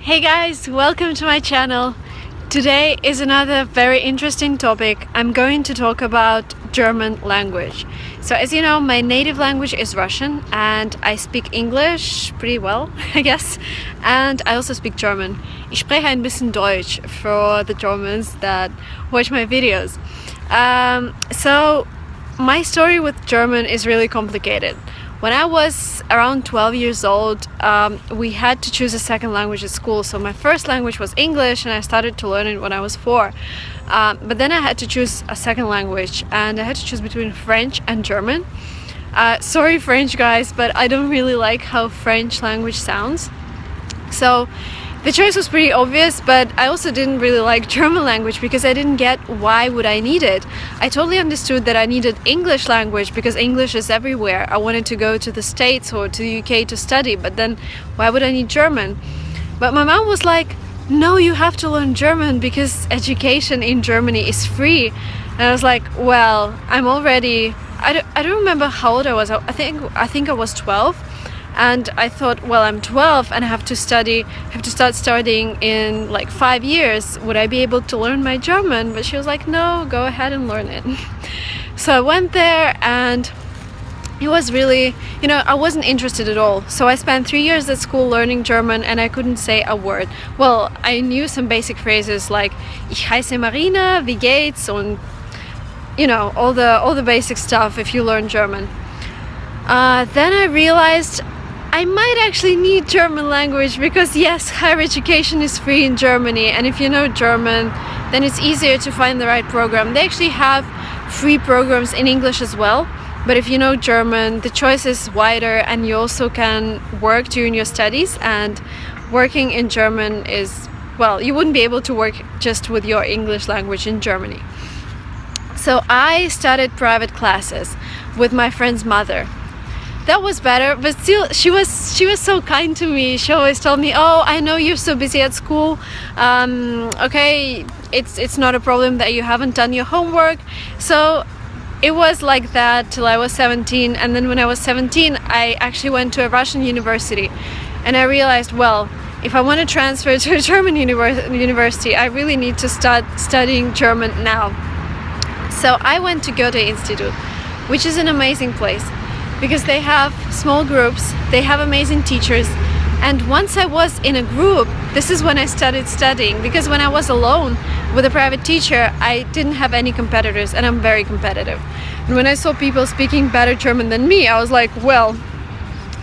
Hey guys, welcome to my channel. Today is another very interesting topic. I'm going to talk about German language. So as you know, my native language is Russian and I speak English pretty well, I guess. And I also speak German. Ich spreche ein bisschen Deutsch for the Germans that watch my videos. So my story with German is really complicated. When I was around 12 years old, we had to choose a second language at school. So my first language was English and I started to learn it when I was 4. But then I had to choose a second language and I had to choose between French and German. Sorry French guys, but I don't really like how French language sounds. So the choice was pretty obvious, but I also didn't really like German language because I didn't get why would I need it. I totally understood that I needed English language because English is everywhere. I wanted to go to the States or to the UK to study, but then why would I need German? But my mom was like, no, you have to learn German because education in Germany is free. And I was like, well, I'm already, I don't remember how old I was. I think I was 12. And I thought, well, I'm 12 and I have to start studying in like 5 years. Would I be able to learn my German? But she was like, no, go ahead and learn it. So I went there and it was really, I wasn't interested at all. So I spent 3 years at school learning German and I couldn't say a word. Well, I knew some basic phrases like Ich heiße Marina, wie geht's? Und, all the basic stuff if you learn German. Then I realized I might actually need German language because yes, higher education is free in Germany, and if you know German then it's easier to find the right program. They actually have free programs in English as well, but if you know German the choice is wider and you also can work during your studies, and working in German is, well, you wouldn't be able to work just with your English language in Germany. So I started private classes with my friend's mother. That was better, but still she was so kind to me. She always told me, oh, I know you're so busy at school, okay, it's not a problem that you haven't done your homework. So it was like that till I was 17, and then when I was 17 I actually went to a Russian university and I realized, well, if I want to transfer to a German university I really need to start studying German now. So I went to Goethe Institute, which is an amazing place because they have small groups, they have amazing teachers, and once I was in a group, this is when I started studying, because when I was alone with a private teacher I didn't have any competitors, and I'm very competitive. And when I saw people speaking better German than me I was like, well,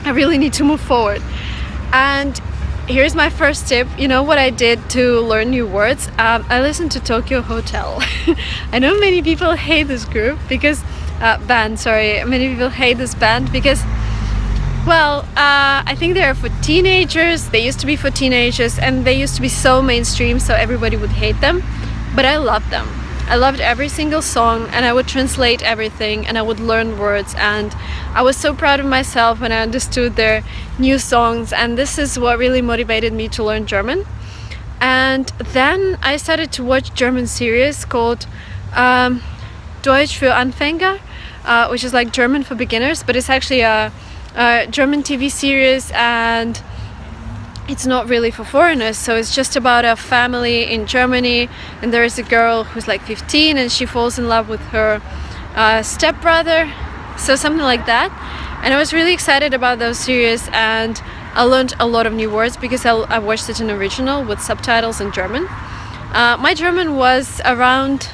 I really need to move forward. And here's my first tip. You know what I did to learn new words? I listened to Tokyo Hotel. I know many people hate this group because many people hate this band because, well, I think they're for teenagers. They used to be for teenagers and they used to be so mainstream so everybody would hate them, but I loved them. I loved every single song and I would translate everything and I would learn words, and I was so proud of myself when I understood their new songs, and this is what really motivated me to learn German. And then I started to watch German series called Deutsch für Anfänger, which is like German for beginners, but it's actually a German TV series and it's not really for foreigners. So it's just about a family in Germany, and there is a girl who's like 15 and she falls in love with her stepbrother, so something like that. And I was really excited about those series and I learned a lot of new words because I watched it in original with subtitles in German. My German was around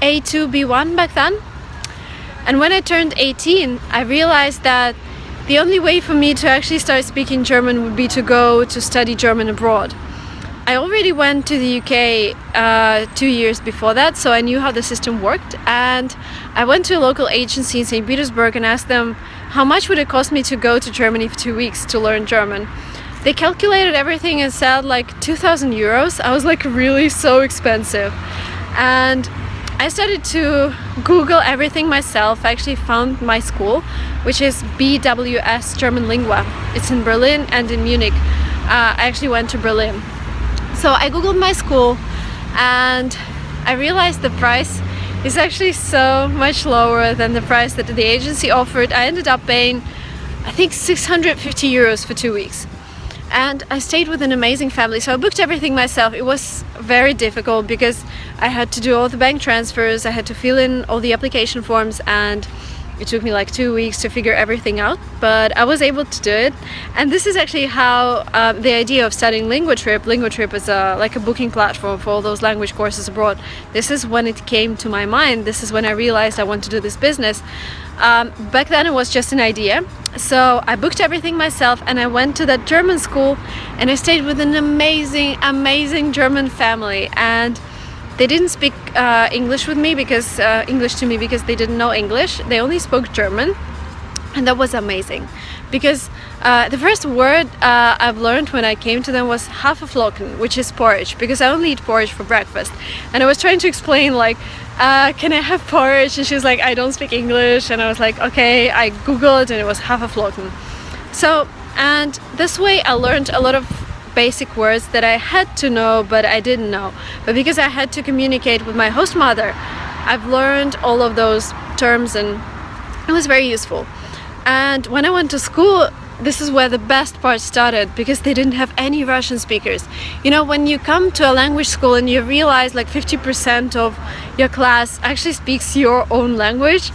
A2 B1 back then, and when I turned 18 I realized that the only way for me to actually start speaking German would be to go to study German abroad. I already went to the UK 2 years before that, so I knew how the system worked, and I went to a local agency in St. Petersburg and asked them how much would it cost me to go to Germany for 2 weeks to learn German. They calculated everything and said like 2,000 euros. I was like, really? So expensive? And I started to Google everything myself. I actually found my school, which is BWS German Lingua. It's in Berlin and in Munich. I actually went to Berlin. So I Googled my school and I realized the price is actually so much lower than the price that the agency offered. I ended up paying, I think, 650 euros for 2 weeks. and I stayed with an amazing family. So I booked everything myself. It was very difficult because I had to do all the bank transfers, I had to fill in all the application forms, and it took me like 2 weeks to figure everything out, but I was able to do it. And this is actually how the idea of studying Linguatrip is like a booking platform for all those language courses abroad. This is when it came to my mind. This is when I realized I want to do this business. Back then it was just an idea. So I booked everything myself and I went to that German school, and I stayed with an amazing German family. And they didn't speak English with me because English to me because they didn't know English. They only spoke German, and that was amazing. Because the first word I've learned when I came to them was Haferflocken, which is porridge, because I only eat porridge for breakfast. And I was trying to explain like, can I have porridge? And she was like, I don't speak English. And I was like, okay. I googled and it was Haferflocken. So, and this way I learned a lot of basic words that I had to know but I didn't know, but because I had to communicate with my host mother, I've learned all of those terms, and it was very useful. And when I went to school, this is where the best part started, because they didn't have any Russian speakers. You know, when you come to a language school and you realize like 50% of your class actually speaks your own language,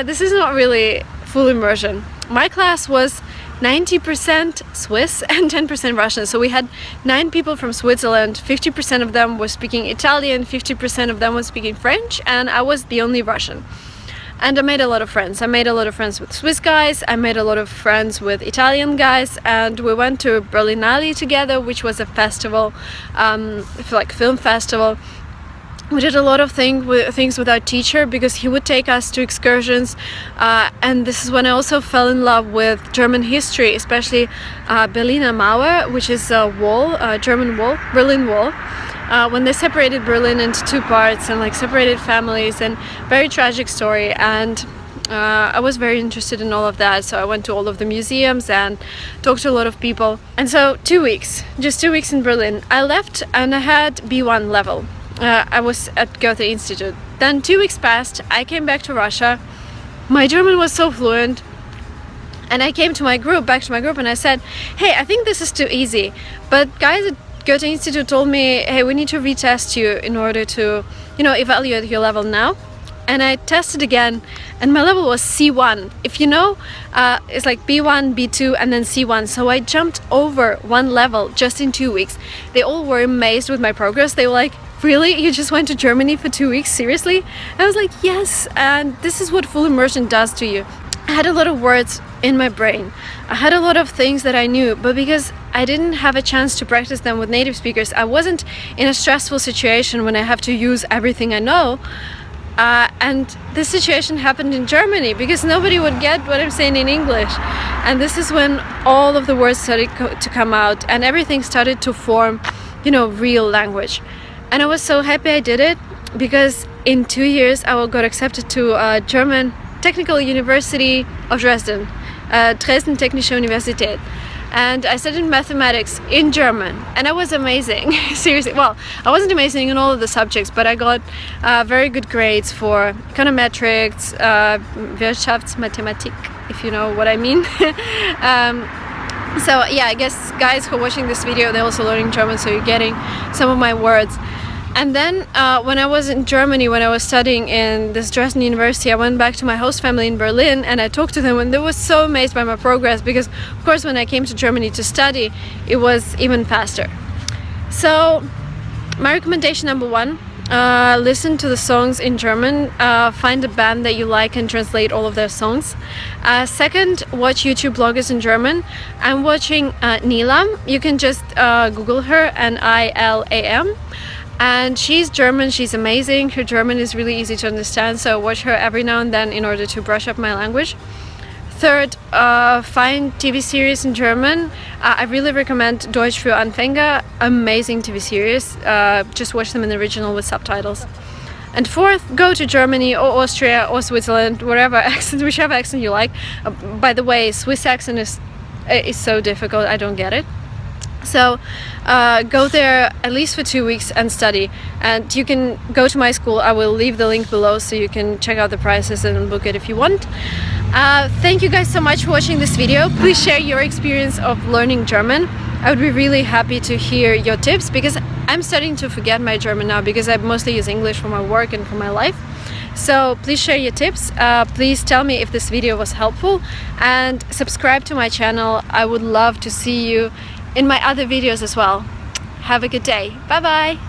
this is not really full immersion. My class was 90% Swiss and 10% Russian. So we had 9 people from Switzerland. 50% of them were speaking Italian, 50% of them were speaking French, and I was the only Russian. And I made a lot of friends. I made a lot of friends with Swiss guys, I made a lot of friends with Italian guys, and we went to Berlinale together, which was a festival, like film festival. We did a lot of things with our teacher, because he would take us to excursions, and this is when I also fell in love with German history, especially Berliner Mauer, which is a wall, German wall, Berlin Wall. When they separated Berlin into 2 parts and like separated families, and very tragic story. And I was very interested in all of that, so I went to all of the museums and talked to a lot of people. And so 2 weeks, just 2 weeks in Berlin. I left and I had B1 level. I was at Goethe Institute. Then 2 weeks passed, I came back to Russia. My German was so fluent, and I came to my group, back to my group, and I said, hey, I think this is too easy. But guys at Goethe Institute told me, hey, we need to retest you in order to, you know, evaluate your level now. And I tested again, and my level was C1. If you know, it's like B1, B2, and then C1. So I jumped over 1 level just in 2 weeks. They all were amazed with my progress. They were like, really? You just went to Germany for 2 weeks? Seriously? And I was like, yes. And this is what full immersion does to you. I had a lot of words in my brain. I had a lot of things that I knew, but because I didn't have a chance to practice them with native speakers, I wasn't in a stressful situation when I have to use everything I know. And this situation happened in Germany because nobody would get what I'm saying in English. And this is when all of the words started to come out, and everything started to form, you know, real language. And I was so happy I did it, because in 2 years I got accepted to German Technical University of Dresden, Dresden Technische Universität. And I studied mathematics in German, and I was amazing. Seriously, well, I wasn't amazing in all of the subjects, but I got very good grades for econometrics, Wirtschaftsmathematik, if you know what I mean. So yeah, I guess guys who are watching this video, they're also learning German, so you're getting some of my words. And then when I was in Germany, when I was studying in this Dresden University, I went back to my host family in Berlin, and I talked to them, and they were so amazed by my progress, because of course when I came to Germany to study, it was even faster. So my recommendation number 1, listen to the songs in German, find a band that you like and translate all of their songs. Second, watch YouTube bloggers in German. I'm watching Nilam. You can just Google her, Nilam. And she's German, she's amazing. Her German is really easy to understand, so I watch her every now and then in order to brush up my language. Third, find TV series in German. I really recommend Deutsch für Anfänger. Amazing TV series. Just watch them in the original with subtitles. And fourth, go to Germany or Austria or Switzerland, whatever accent, whichever accent you like. By the way, Swiss accent is so difficult, I don't get it. So go there at least for 2 weeks and study. And you can go to my school. I will leave the link below so you can check out the prices and book it if you want. Thank you guys so much for watching this video. Please share your experience of learning German. I would be really happy to hear your tips, because I'm starting to forget my German now because I mostly use English for my work and for my life. So please share your tips, please tell me if this video was helpful, and subscribe to my channel. I would love to see you in my other videos as well. Have a good day. Bye bye.